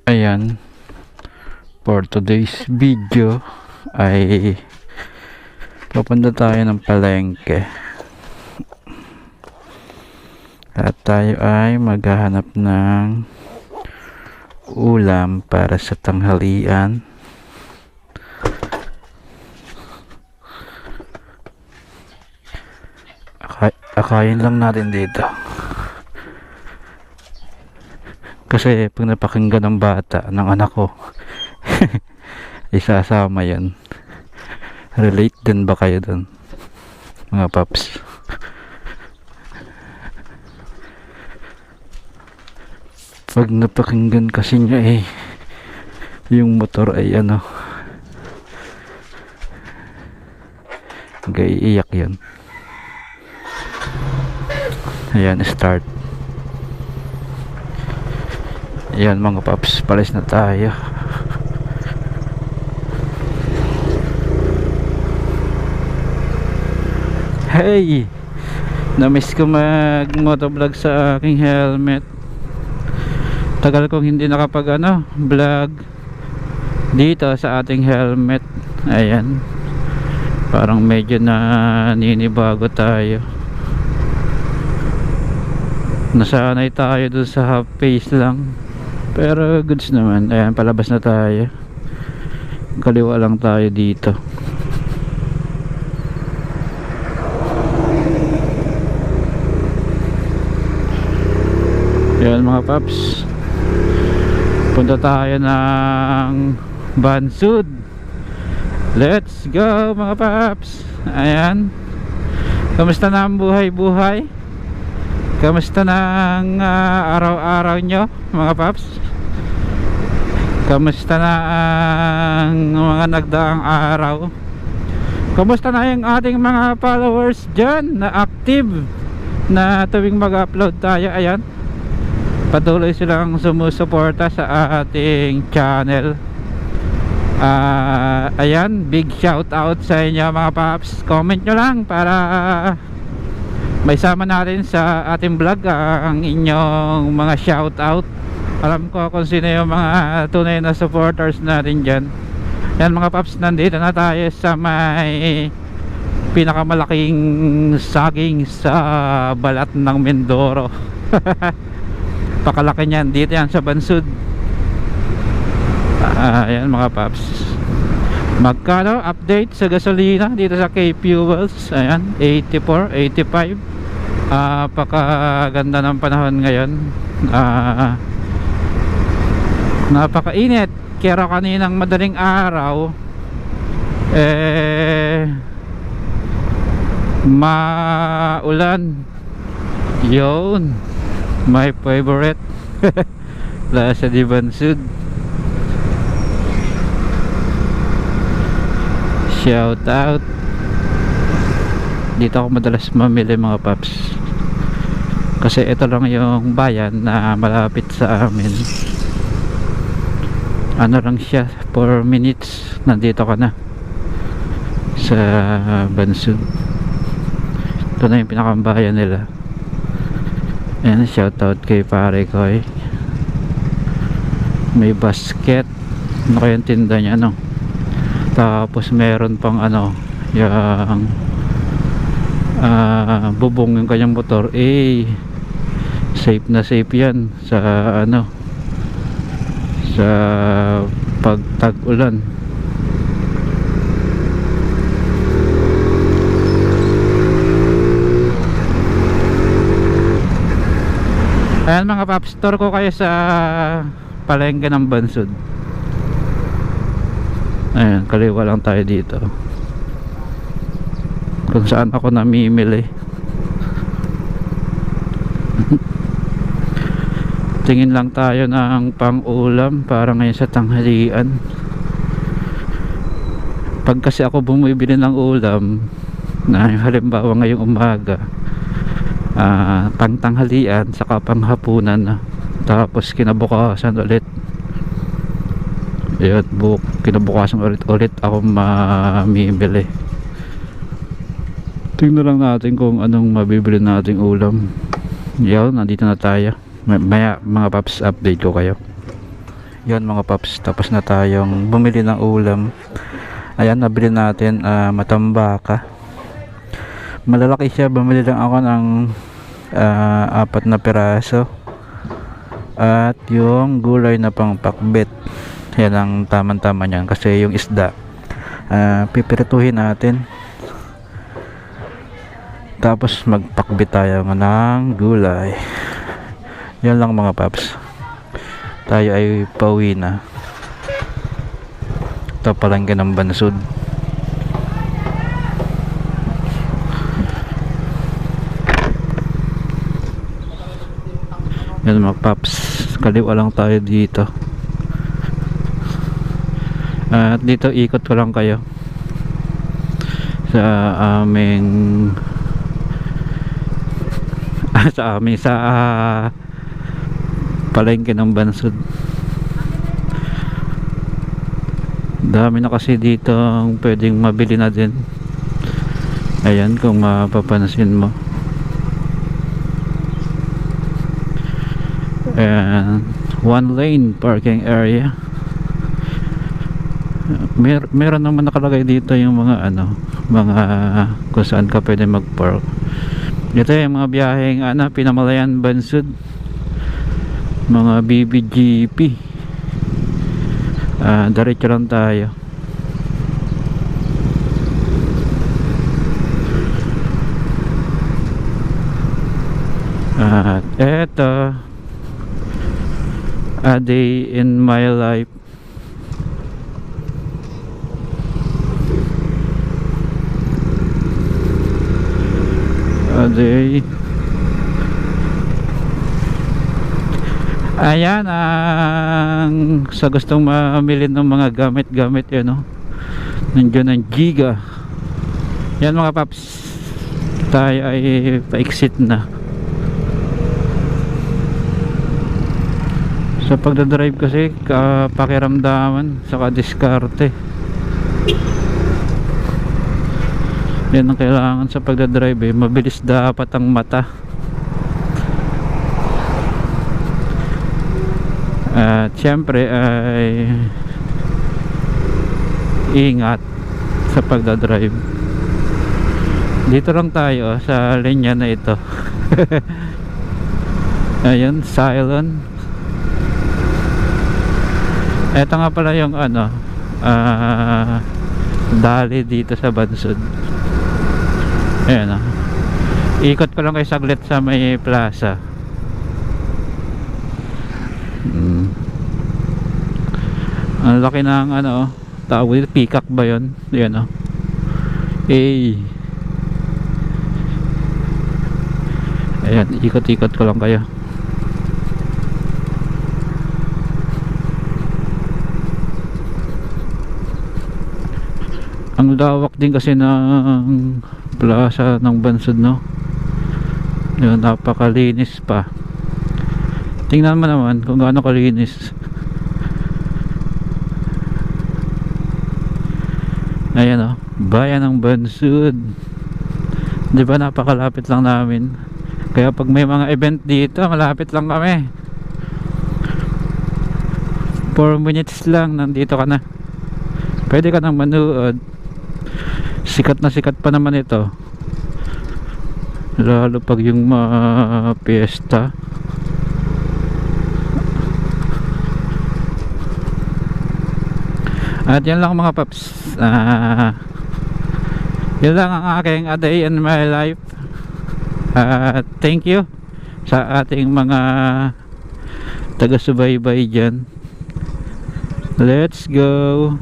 Ayan, for today's video ay pupunta tayo ng palengke at tayo ay maghahanap ng ulam para sa tanghalian. Akayin lang natin dito kasi pag napakinggan ng bata ng anak ko isasama yan. Relate din ba kayo dun, mga paps? Pag napakinggan kasi niya yung motor ay iiyak yun. Ayan, start. Ayan mga paps, palis na tayo. Hey! Na-miss ko mag motovlog sa aking helmet. Tagal kong hindi nakapag vlog dito sa ating helmet. Ayan, parang medyo na ninibago tayo. Nasanay tayo dun sa half face lang, pero goods naman. Ayan, palabas na tayo. Kaliwa lang tayo dito. Ayan mga paps, punta tayo ng Bansud. Let's go mga paps. Ayan, kamusta na ang buhay-buhay? Kamusta na ang araw-araw nyo mga paps? Kamusta na ang mga nagdaang araw? Kamusta na yung ating mga followers dyan na active na tuwing mag-upload tayo? Ayan, patuloy silang sumusuporta sa ating channel. Ayan, big shout out sa inyo mga paps. Comment nyo lang para may sama natin sa ating vlog ang inyong mga shout out. Alam ko kung sino yung mga tunay na supporters natin dyan. Yan mga paps, nandito na tayo sa may pinakamalaking saging sa balat ng Mindoro. Pakalaki niyan, dito yan sa Bansud. Ayan mga paps, magkano update sa gasolina dito sa K-Fuels? Ayan, 84, 85. Napakaganda ng panahon ngayon. Napakainit. Kaya kaninang madaling araw maulan. Yun, my favorite. Plaza de Bansud. Shout out. Dito ako madalas mamili mga paps, kasi ito lang yung bayan na malapit sa amin. Lang siya, 4 minutes nandito ka na sa Bansud. Ito na yung pinakambayan nila. Ayan, shout out kay pare ko may basket. Ano kayang tinda niya tapos meron pang yung bubong yung kanyang motor. Safe na safe yan sa sa pagtag-ulan. Ayan mga paps, tour ko kayo sa palengke ng Bansud. Ayan, kaliwa lang tayo dito kung saan ako namimili. Tingin lang tayo ng pang-ulam para ngayon sa tanghalian. Pag kasi ako bumibili ng ulam na halimbawa ngayong umaga, pang tanghalian saka pang hapunan tapos kinabukasan ulit, kinabukasan ulit ako mamimili. Tingnan lang natin kung anong mabibili nating ulam. Yan, nandito na tayo. Maya mga paps, update ko kayo. Yan mga paps, tapos na tayong bumili ng ulam. Ayan, nabili natin matambaka. Malalaki siya, bumili lang ako ng 4 na piraso. At yung gulay na pang pakbet, yan ang tamang-tama niyan kasi yung isda pipirituhin natin. Tapos magpakbet tayo ng gulay. Yan lang mga paps. Tayo ay pauwi na. Ito palengke ng Bansud. Yan mga paps, kaliwa lang tayo dito. At dito ikot ko lang kayo sa aming sa palengke ng Bansud. Dami na kasi dito ang pwedeng mabili na din. Ayan, kung mapapansin mo. And 1 lane parking area. Meron naman nakalagay dito yung mga mga kung saan ka pwede mag-park. Ito yung mga biyaheng Pinamalayan Bansud, mga BBGP. Diretso lang tayo. At eto, a day in my life. A day. Ayan ang sa gustong mamili ng mga gamit-gamit yan, nandiyan ang Giga. Yan mga paps, tayo ay pa-exit na. Sa pagdadrive kasi pakiramdaman saka diskarte. Yan ang kailangan sa pagdadrive, mabilis dapat ang mata. At syempre ay ingat sa pagdadrive. Dito lang tayo sa linya na ito. Ayun, Silent. Ito nga pala yung dali dito sa Bansud. Ayan, ikot ko lang kayo saglit sa may plaza. Ang laki ng tawag, peacock ba yun? Ayan, ayan, ikot-ikot ko lang kayo. Ang lawak din kasi ng plaza ng Bansud, yun, napakalinis pa. Tingnan mo naman kung gaano kalinis. Ayan, bayan ng Bansud. Di ba napakalapit lang namin? Kaya pag may mga event dito, malapit lang kami. 4 minutes lang nandito ka na. Pwede ka nang manood. Sikat na sikat pa naman ito, lalo pag yung mga piyesta. At yan lang mga paps, yan lang ang aking a day in my life. Thank you sa ating mga taga-subaybay dyan. Let's go.